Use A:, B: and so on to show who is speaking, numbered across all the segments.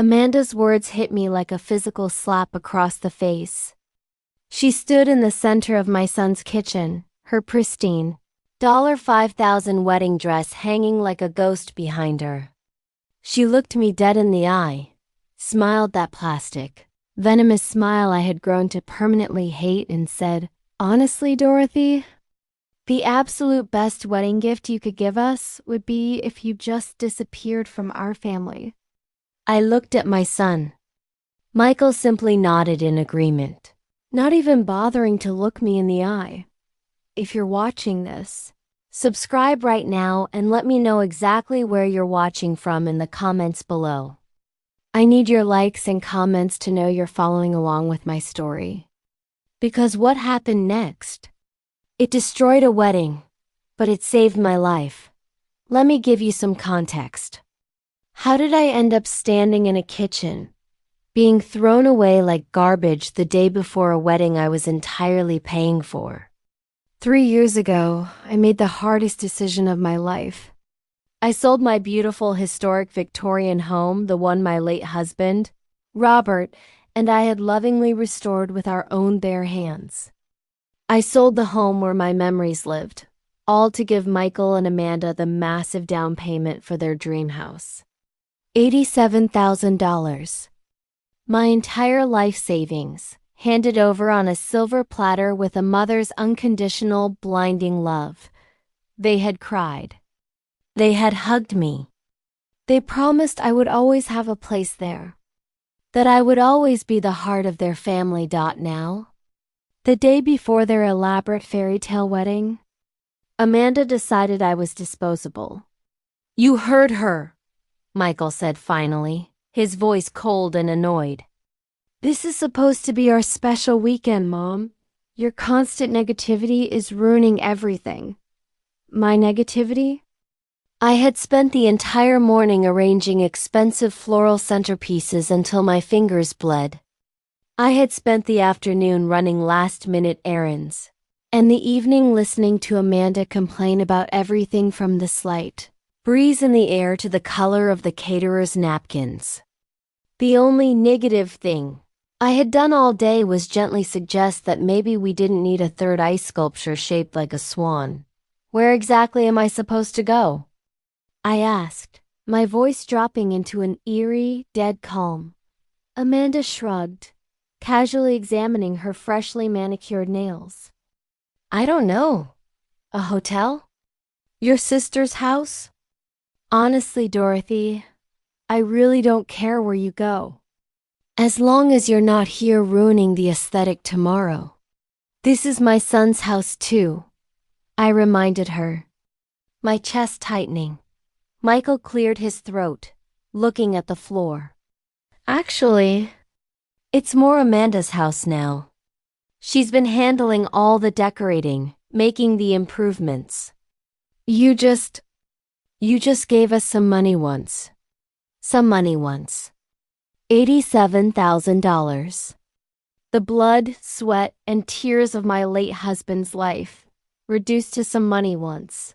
A: Amanda's words hit me like a physical slap across the face. She stood in the center of my son's kitchen, her pristine $5,000 wedding dress hanging like a ghost behind her. She looked me dead in the eye, smiled that plastic, venomous smile I had grown to permanently hate, and said, "Honestly, Dorothy, the absolute best wedding gift you could give us would be if you just disappeared from our family." I looked at my son. Michael simply nodded in agreement, not even bothering to look me in the eye. If you're watching this, subscribe right now and let me know exactly where you're watching from in the comments below. I need your likes and comments to know you're following along with my story. Because what happened next? It destroyed a wedding, but it saved my life. Let me give you some context. How did I end up standing in a kitchen, being thrown away like garbage the day before a wedding I was entirely paying for? 3 years ago, I made the hardest decision of my life. I sold my beautiful historic Victorian home, the one my late husband, Robert, and I had lovingly restored with our own bare hands. I sold the home where my memories lived, all to give Michael and Amanda the massive down payment for their dream house. $87,000. My entire life savings, handed over on a silver platter with a mother's unconditional, blinding love. They had cried. They had hugged me. They promised I would always have a place there, that I would always be the heart of their family. Now, the day before their elaborate fairy tale wedding, Amanda decided I was disposable. "You heard her," Michael said finally, his voice cold and annoyed. "This is supposed to be our special weekend, Mom. Your constant negativity is ruining everything." My negativity? I had spent the entire morning arranging expensive floral centerpieces until my fingers bled. I had spent the afternoon running last-minute errands, and the evening listening to Amanda complain about everything from the slight breeze in the air to the color of the caterer's napkins. The only negative thing I had done all day was gently suggest that maybe we didn't need a third ice sculpture shaped like a swan. "Where exactly am I supposed to go?" I asked, my voice dropping into an eerie, dead calm. Amanda shrugged, casually examining her freshly manicured nails. "I don't know. A hotel? Your sister's house? Honestly, Dorothy, I really don't care where you go, as long as you're not here ruining the aesthetic tomorrow. This is my son's house too," I reminded her, my chest tightening. Michael cleared his throat, looking at the floor. "Actually, it's more Amanda's house now. She's been handling all the decorating, making the improvements. You just gave us some money once. $87,000. The blood, sweat, and tears of my late husband's life, reduced to some money once.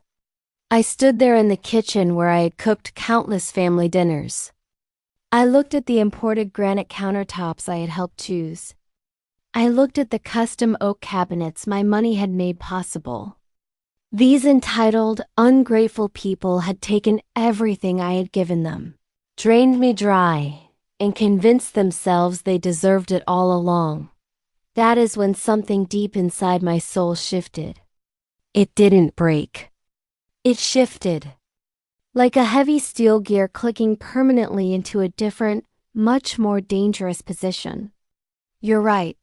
A: I stood there in the kitchen where I had cooked countless family dinners. I looked at the imported granite countertops I had helped choose. I looked at the custom oak cabinets my money had made possible. These entitled, ungrateful people had taken everything I had given them, drained me dry, and convinced themselves they deserved it all along. That is when something deep inside my soul shifted. It didn't break. It shifted, like a heavy steel gear clicking permanently into a different, much more dangerous position. "You're right,"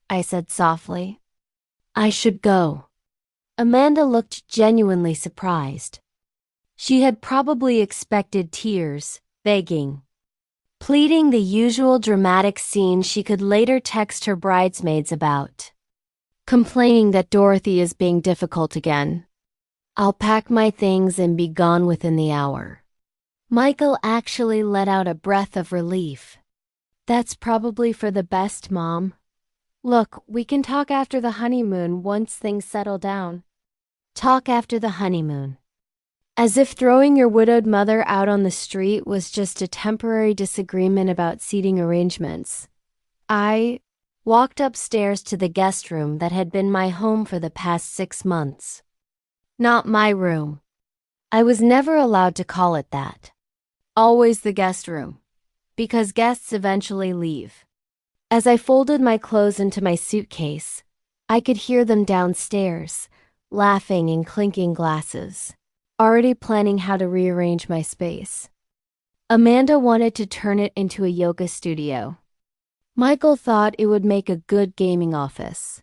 A: I said softly. "I should go." Amanda looked genuinely surprised. She had probably expected tears, begging, pleading, the usual dramatic scene she could later text her bridesmaids about, complaining that Dorothy is being difficult again. "I'll pack my things and be gone within the hour." Michael actually let out a breath of relief. "That's probably for the best, Mom. Look, we can talk after the honeymoon once things settle down." Talk after the honeymoon. As if throwing your widowed mother out on the street was just a temporary disagreement about seating arrangements. I walked upstairs to the guest room that had been my home for the past 6 months. Not my room. I was never allowed to call it that. Always the guest room, because guests eventually leave. As I folded my clothes into my suitcase, I could hear them downstairs, laughing and clinking glasses, already planning how to rearrange my space. Amanda wanted to turn it into a yoga studio. Michael thought it would make a good gaming office.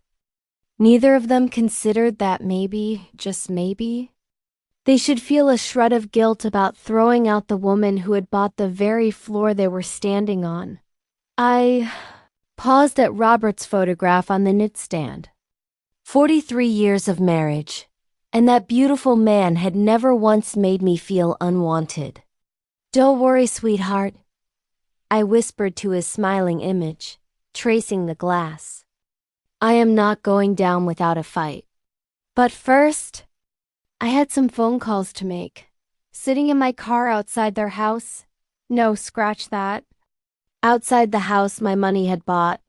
A: Neither of them considered that maybe, just maybe, they should feel a shred of guilt about throwing out the woman who had bought the very floor they were standing on. I paused at Robert's photograph on the nightstand. 43 years of marriage, and that beautiful man had never once made me feel unwanted. "Don't worry, sweetheart," I whispered to his smiling image, tracing the glass. "I am not going down without a fight. But first, I had some phone calls to make. Sitting in my car outside their house. No, scratch that. Outside the house my money had bought.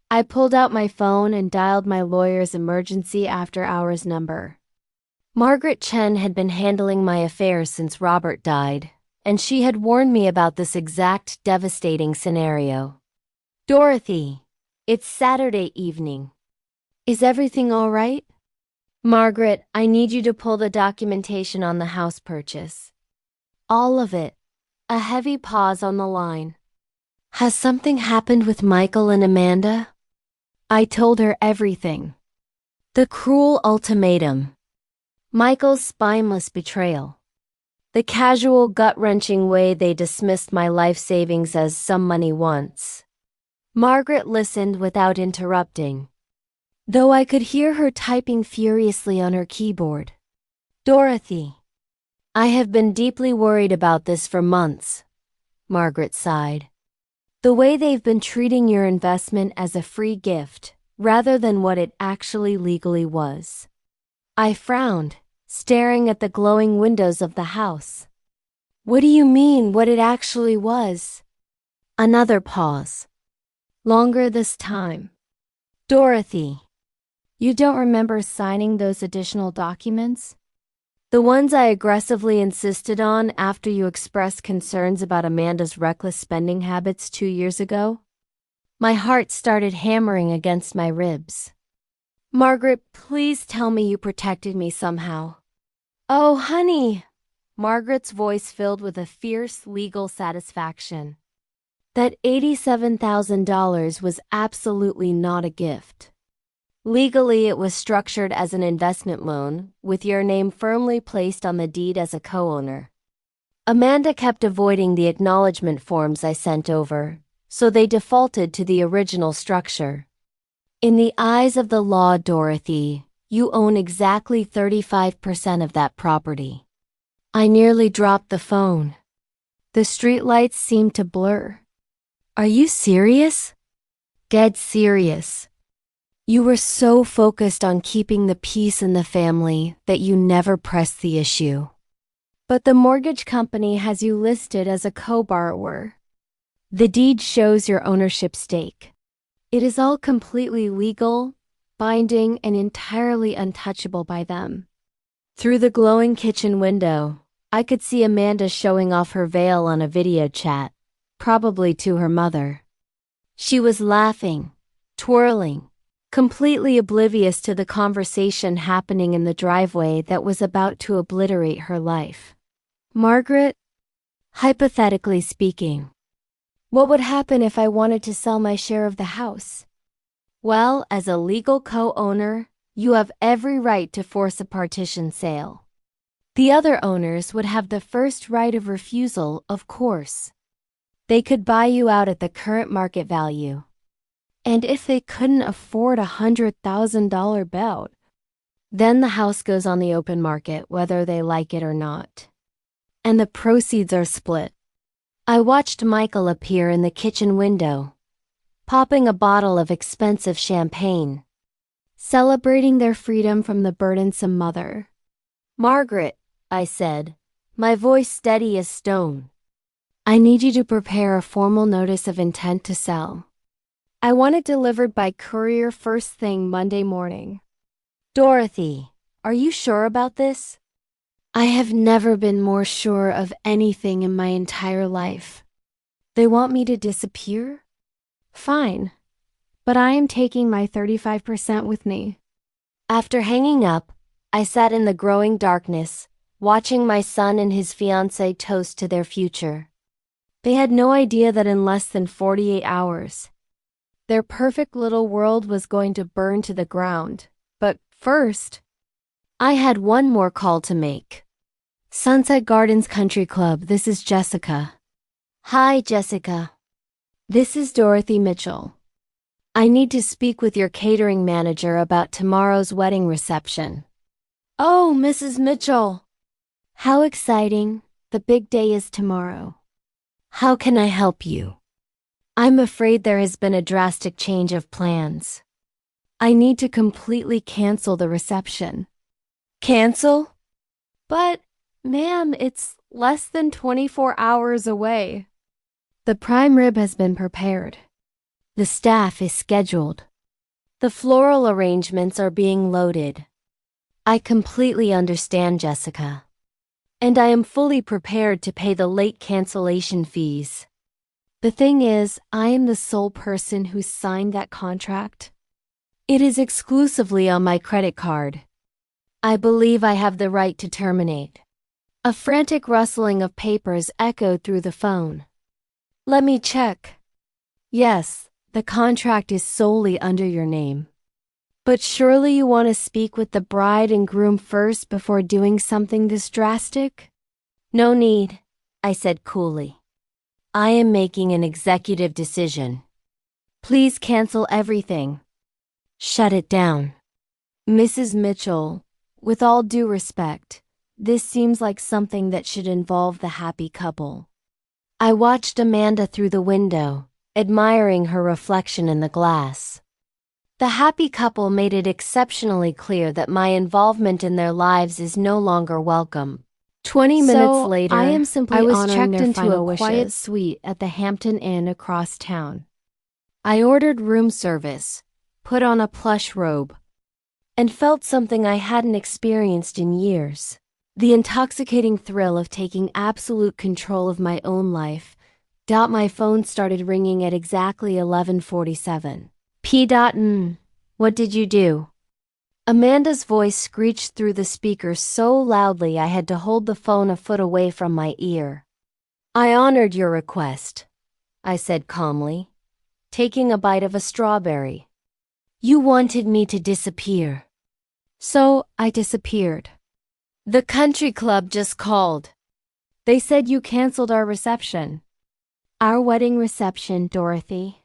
A: I pulled out my phone and dialed my lawyer's emergency after-hours number. Margaret Chen had been handling my affairs since Robert died, and she had warned me about this exact devastating scenario. "Dorothy, it's Saturday evening. Is everything all right?" "Margaret, I need you to pull the documentation on the house purchase." "All of it." A heavy pause on the line. "Has something happened with Michael and Amanda?" I told her everything. The cruel ultimatum. Michael's spineless betrayal. The casual, gut-wrenching way they dismissed my life savings as some money once. Margaret listened without interrupting, though I could hear her typing furiously on her keyboard. "Dorothy, I have been deeply worried about this for months," Margaret sighed. "The way they've been treating your investment as a free gift, rather than what it actually legally was." I frowned, staring at the glowing windows of the house. "What do you mean, what it actually was?" Another pause. Longer this time. "Dorothy, you don't remember signing those additional documents? The ones I aggressively insisted on after you expressed concerns about Amanda's reckless spending habits 2 years ago?" My heart started hammering against my ribs. "Margaret, please tell me you protected me somehow." "Oh, honey," Margaret's voice filled with a fierce legal satisfaction. "That $87,000 was absolutely not a gift. Legally, it was structured as an investment loan, with your name firmly placed on the deed as a co-owner. Amanda kept avoiding the acknowledgement forms I sent over, so they defaulted to the original structure. In the eyes of the law, Dorothy, you own exactly 35% of that property." I nearly dropped the phone. The streetlights seemed to blur. "Are you serious?" "Dead serious. You were so focused on keeping the peace in the family that you never pressed the issue. But the mortgage company has you listed as a co-borrower. The deed shows your ownership stake. It is all completely legal, binding, and entirely untouchable by them." Through the glowing kitchen window, I could see Amanda showing off her veil on a video chat, probably to her mother. She was laughing, twirling, completely oblivious to the conversation happening in the driveway that was about to obliterate her life. "Margaret, hypothetically speaking, what would happen if I wanted to sell my share of the house?" "Well, as a legal co-owner, you have every right to force a partition sale. The other owners would have the first right of refusal, of course. They could buy you out at the current market value. And if they couldn't afford $100,000 bout, then the house goes on the open market whether they like it or not. And the proceeds are split." I watched Michael appear in the kitchen window, popping a bottle of expensive champagne, celebrating their freedom from the burdensome mother. "Margaret," I said, my voice steady as stone. I need you to prepare a formal notice of intent to sell. I want it delivered by courier first thing Monday morning. Dorothy, are you sure about this? I have never been more sure of anything in my entire life. They want me to disappear? Fine, but I am taking my 35% with me. After hanging up, I sat in the growing darkness, watching my son and his fiancée toast to their future. They had no idea that in less than 48 hours, their perfect little world was going to burn to the ground. But first, I had one more call to make. Sunset Gardens Country Club, this is Jessica. Hi, Jessica. This is Dorothy Mitchell. I need to speak with your catering manager about tomorrow's wedding reception. Oh, Mrs. Mitchell. How exciting. The big day is tomorrow. How can I help you? I'm afraid there has been a drastic change of plans. I need to completely cancel the reception. Cancel? But, ma'am, it's less than 24 hours away. The prime rib has been prepared. The staff is scheduled. The floral arrangements are being loaded. I completely understand, Jessica. And I am fully prepared to pay the late cancellation fees. The thing is, I am the sole person who signed that contract. It is exclusively on my credit card. I believe I have the right to terminate. A frantic rustling of papers echoed through the phone. Let me check. Yes, the contract is solely under your name. But surely you want to speak with the bride and groom first before doing something this drastic? No need, I said coolly. I am making an executive decision. Please cancel everything. Shut it down. Mrs. Mitchell, with all due respect, this seems like something that should involve the happy couple. I watched Amanda through the window, admiring her reflection in the glass. The happy couple made it exceptionally clear that my involvement in their lives is no longer welcome. 20 minutes later, I was checked into a quiet suite at the Hampton Inn across town. I ordered room service, put on a plush robe, and felt something I hadn't experienced in years. The intoxicating thrill of taking absolute control of my own life. My phone started ringing at exactly 11:47. What did you do? Amanda's voice screeched through the speaker so loudly I had to hold the phone a foot away from my ear. I honored your request, I said calmly, taking a bite of a strawberry. You wanted me to disappear. So I disappeared. The country club just called. They said you canceled our reception. Our wedding reception, Dorothy.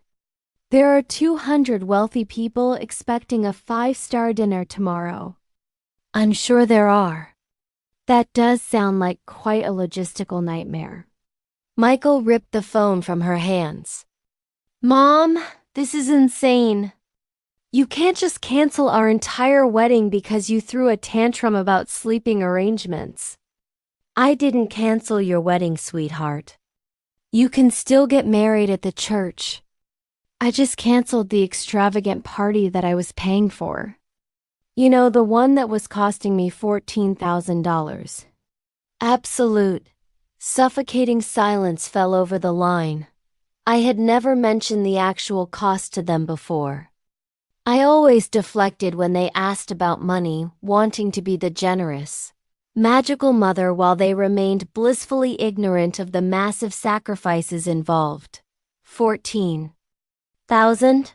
A: There are 200 wealthy people expecting a 5-star dinner tomorrow. I'm sure there are. That does sound like quite a logistical nightmare. Michael ripped the phone from her hands. Mom, this is insane. You can't just cancel our entire wedding because you threw a tantrum about sleeping arrangements. I didn't cancel your wedding, sweetheart. You can still get married at the church. I just canceled the extravagant party that I was paying for. You know, the one that was costing me $14,000. Absolute, suffocating silence fell over the line. I had never mentioned the actual cost to them before. I always deflected when they asked about money, wanting to be the generous, magical mother while they remained blissfully ignorant of the massive sacrifices involved. 14,000?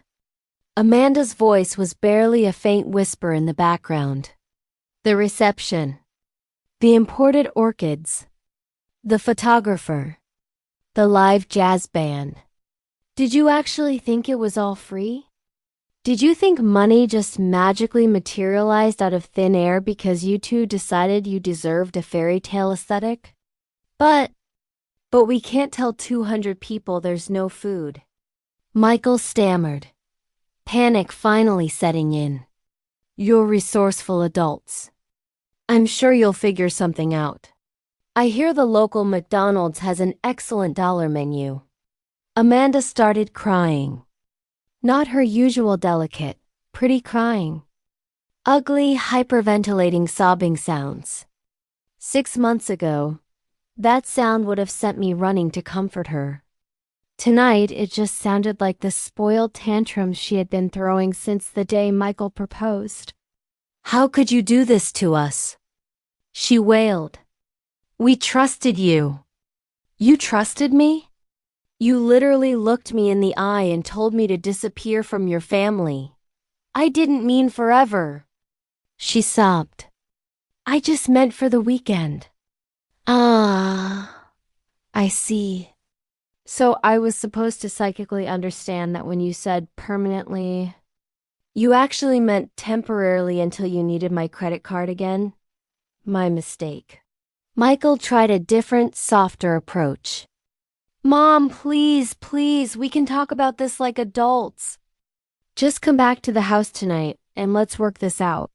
A: Amanda's voice was barely a faint whisper in the background. The reception. The imported orchids. The photographer. The live jazz band. Did you actually think it was all free? Did you think money just magically materialized out of thin air because you two decided you deserved a fairy tale aesthetic? But we can't tell 200 people there's no food. Michael stammered, panic finally setting in. You're resourceful adults. I'm sure you'll figure something out. I hear the local McDonald's has an excellent dollar menu. Amanda started crying. Not her usual delicate, pretty crying. Ugly, hyperventilating sobbing sounds. 6 months ago, that sound would have sent me running to comfort her. Tonight, it just sounded like the spoiled tantrums she had been throwing since the day Michael proposed. "How could you do this to us?" she wailed. "We trusted you." "You trusted me? You literally looked me in the eye and told me to disappear from your family. I didn't mean forever." She sobbed. "I just meant for the weekend." "Ah, I see." "So I was supposed to psychically understand that when you said permanently, you actually meant temporarily until you needed my credit card again? My mistake." Michael tried a different, softer approach. "Mom, please, we can talk about this like adults. Just come back to the house tonight and let's work this out.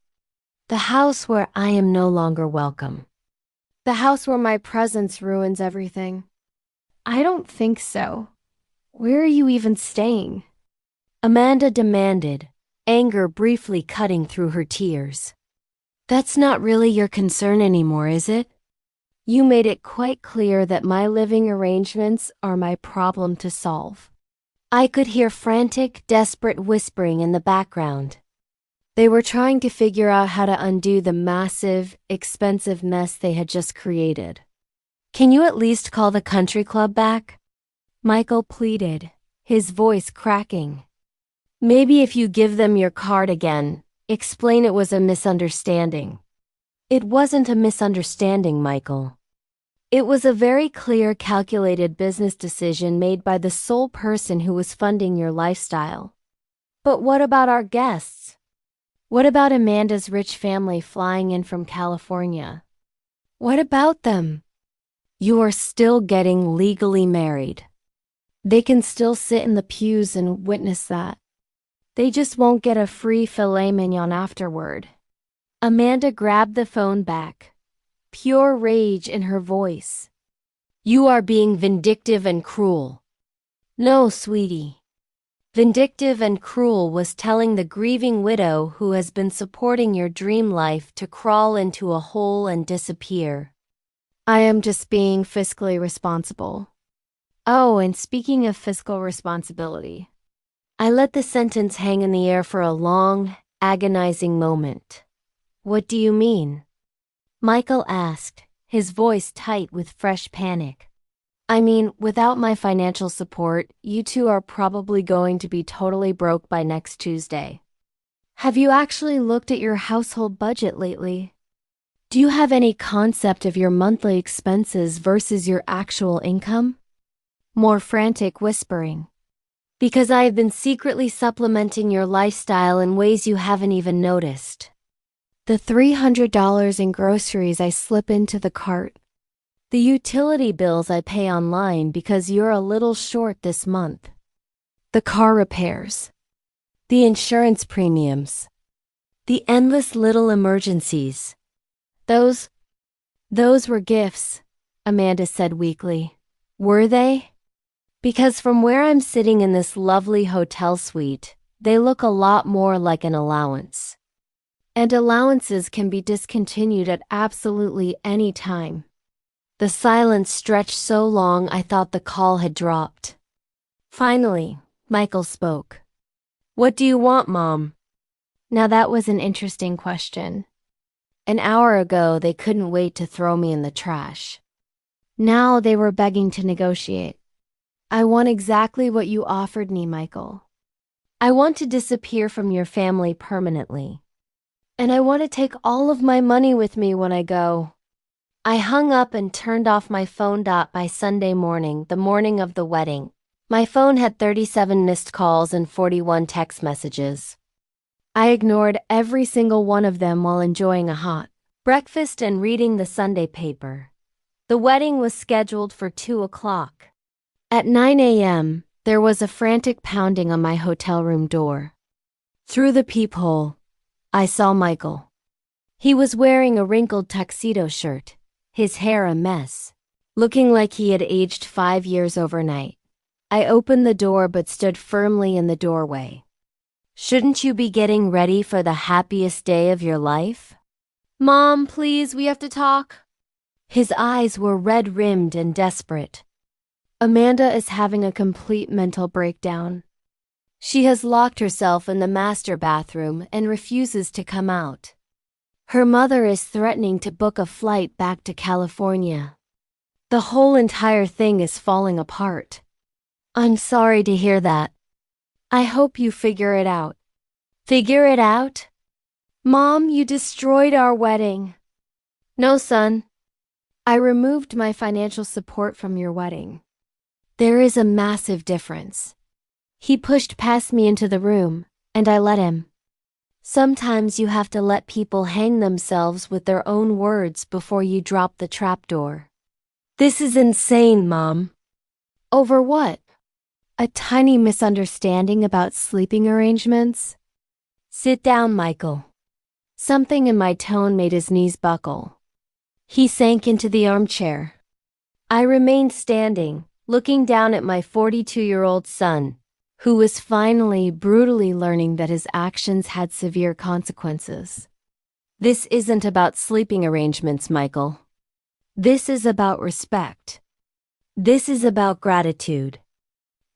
A: The house where I am no longer welcome. The house where my presence ruins everything." "I don't think so. Where are you even staying?" Amanda demanded, anger briefly cutting through her tears. "That's not really your concern anymore, is it? You made it quite clear that my living arrangements are my problem to solve." I could hear frantic, desperate whispering in the background. They were trying to figure out how to undo the massive, expensive mess they had just created. "Can you at least call the country club back?" Michael pleaded, his voice cracking. "Maybe if you give them your card again, explain it was a misunderstanding." "It wasn't a misunderstanding, Michael. It was a very clear, calculated business decision made by the sole person who was funding your lifestyle." "But what about our guests? What about Amanda's rich family flying in from California? What about them? You are still getting legally married. They can still sit in the pews and witness that. They just won't get a free filet mignon afterward." Amanda grabbed the phone back, pure rage in her voice. "You are being vindictive and cruel." "No, sweetie. Vindictive and cruel was telling the grieving widow who has been supporting your dream life to crawl into a hole and disappear. I am just being fiscally responsible." "Oh, and speaking of fiscal responsibility." I let the sentence hang in the air for a long, agonizing moment. "What do you mean?" Michael asked, his voice tight with fresh panic. "I mean, without my financial support, you two are probably going to be totally broke by next Tuesday. Have you actually looked at your household budget lately? Do you have any concept of your monthly expenses versus your actual income?" More frantic whispering. "Because I have been secretly supplementing your lifestyle in ways you haven't even noticed. The $300 in groceries I slip into the cart. The utility bills I pay online because you're a little short this month. The car repairs. The insurance premiums. The endless little emergencies. Those were gifts," Amanda said weakly. "Were they? Because from where I'm sitting in this lovely hotel suite, they look a lot more like an allowance. And allowances can be discontinued at absolutely any time." The silence stretched so long I thought the call had dropped. Finally, Michael spoke. "What do you want, Mom?" Now that was an interesting question. An hour ago, they couldn't wait to throw me in the trash. Now they were begging to negotiate. "I want exactly what you offered me, Michael. I want to disappear from your family permanently. And I want to take all of my money with me when I go." I hung up and turned off my phone. By Sunday morning, the morning of the wedding, my phone had 37 missed calls and 41 text messages. I ignored every single one of them while enjoying a hot breakfast and reading the Sunday paper. The wedding was scheduled for 2 o'clock. At 9 a.m., there was a frantic pounding on my hotel room door. Through the peephole, I saw Michael. He was wearing a wrinkled tuxedo shirt, his hair a mess, looking like he had aged 5 years overnight. I opened the door but stood firmly in the doorway. Shouldn't you be getting ready for the happiest day of your life? Mom, please, we have to talk. His eyes were red-rimmed and desperate. Amanda is having a complete mental breakdown. She has locked herself in the master bathroom and refuses to come out. Her mother is threatening to book a flight back to California. The whole entire thing is falling apart. I'm sorry to hear that. I hope you figure it out. Figure it out? Mom, you destroyed our wedding. No, son. I removed my financial support from your wedding. There is a massive difference. He pushed past me into the room, and I let him. Sometimes you have to let people hang themselves with their own words before you drop the trapdoor. This is insane, Mom. Over what? A tiny misunderstanding about sleeping arrangements? Sit down, Michael. Something in my tone made his knees buckle. He sank into the armchair. I remained standing, looking down at my 42-year-old son, who was finally brutally learning that his actions had severe consequences. This isn't about sleeping arrangements, Michael. This is about respect. This is about gratitude.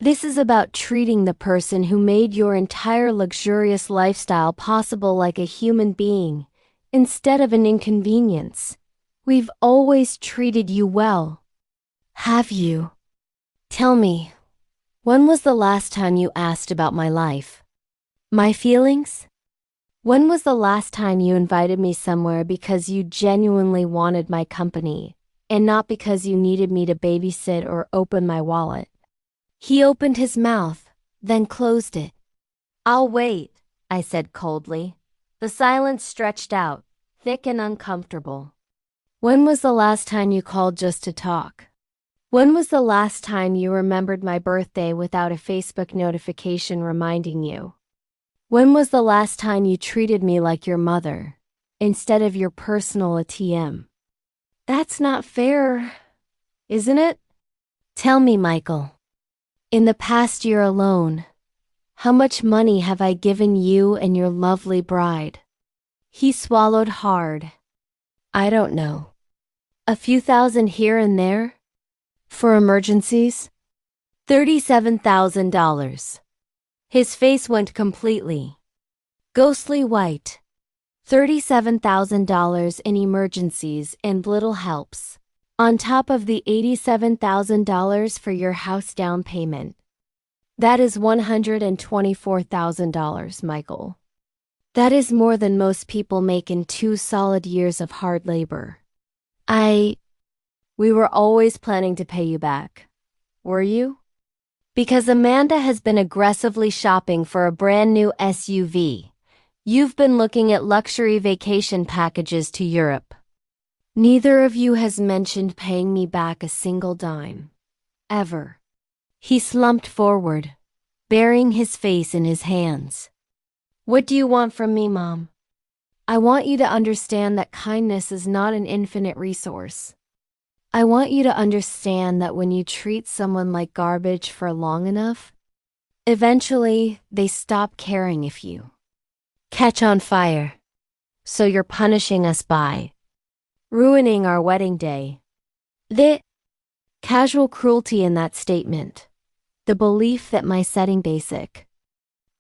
A: This is about treating the person who made your entire luxurious lifestyle possible like a human being, instead of an inconvenience. We've always treated you well. Have you? Tell me, when was the last time you asked about my life? My feelings? When was the last time you invited me somewhere because you genuinely wanted my company, and not because you needed me to babysit or open my wallet? He opened his mouth, then closed it. I'll wait, I said coldly. The silence stretched out, thick and uncomfortable. When was the last time you called just to talk? When was the last time you remembered my birthday without a Facebook notification reminding you? When was the last time you treated me like your mother, instead of your personal ATM? That's not fair, isn't it? Tell me, Michael. In the past year alone, how much money have I given you and your lovely bride? He swallowed hard. I don't know. A few thousand here and there? For emergencies? $37,000. His face went completely ghostly white. $37,000 in emergencies and little helps, on top of the $87,000 for your house down payment. That is $124,000, Michael. That is more than most people make in 2 solid years of hard labor. We were always planning to pay you back. Were you? Because Amanda has been aggressively shopping for a brand new SUV. You've been looking at luxury vacation packages to Europe. Neither of you has mentioned paying me back a single dime. Ever. He slumped forward, burying his face in his hands. What do you want from me, Mom? I want you to understand that kindness is not an infinite resource. I want you to understand that when you treat someone like garbage for long enough, eventually they stop caring if you catch on fire. So you're punishing us by ruining our wedding day. The casual cruelty in that statement, the belief that my setting basic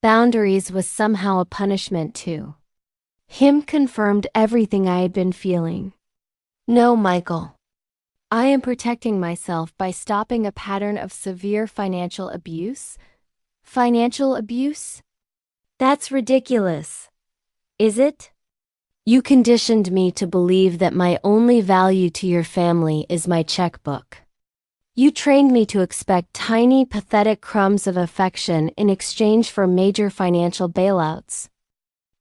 A: boundaries was somehow a punishment too. Him confirmed everything I had been feeling. No, Michael. I am protecting myself by stopping a pattern of severe financial abuse. Financial abuse? That's ridiculous. Is it? You conditioned me to believe that my only value to your family is my checkbook. You trained me to expect tiny, pathetic crumbs of affection in exchange for major financial bailouts.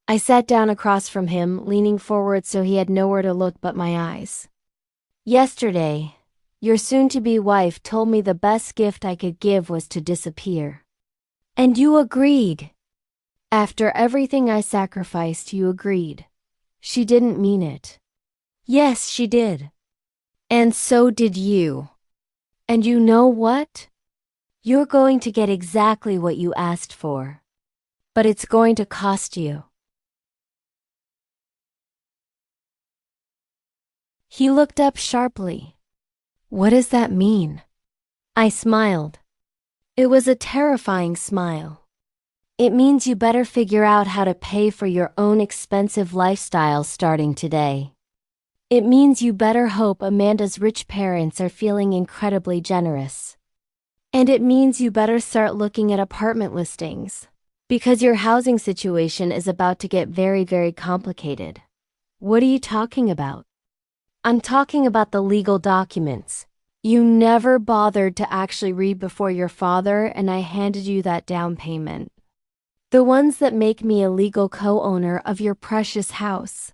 A: I sat down across from him, leaning forward so he had nowhere to look but my eyes. Yesterday, your soon-to-be wife told me the best gift I could give was to disappear. And you agreed. After everything I sacrificed, you agreed. She didn't mean it. Yes, she did. And so did you. And you know what? You're going to get exactly what you asked for. But it's going to cost you. He looked up sharply. What does that mean? I smiled. It was a terrifying smile. It means you better figure out how to pay for your own expensive lifestyle starting today. It means you better hope Amanda's rich parents are feeling incredibly generous. And it means you better start looking at apartment listings. Because your housing situation is about to get very, very complicated. What are you talking about? I'm talking about the legal documents. You never bothered to actually read before your father, and I handed you that down payment. The ones that make me a legal co-owner of your precious house.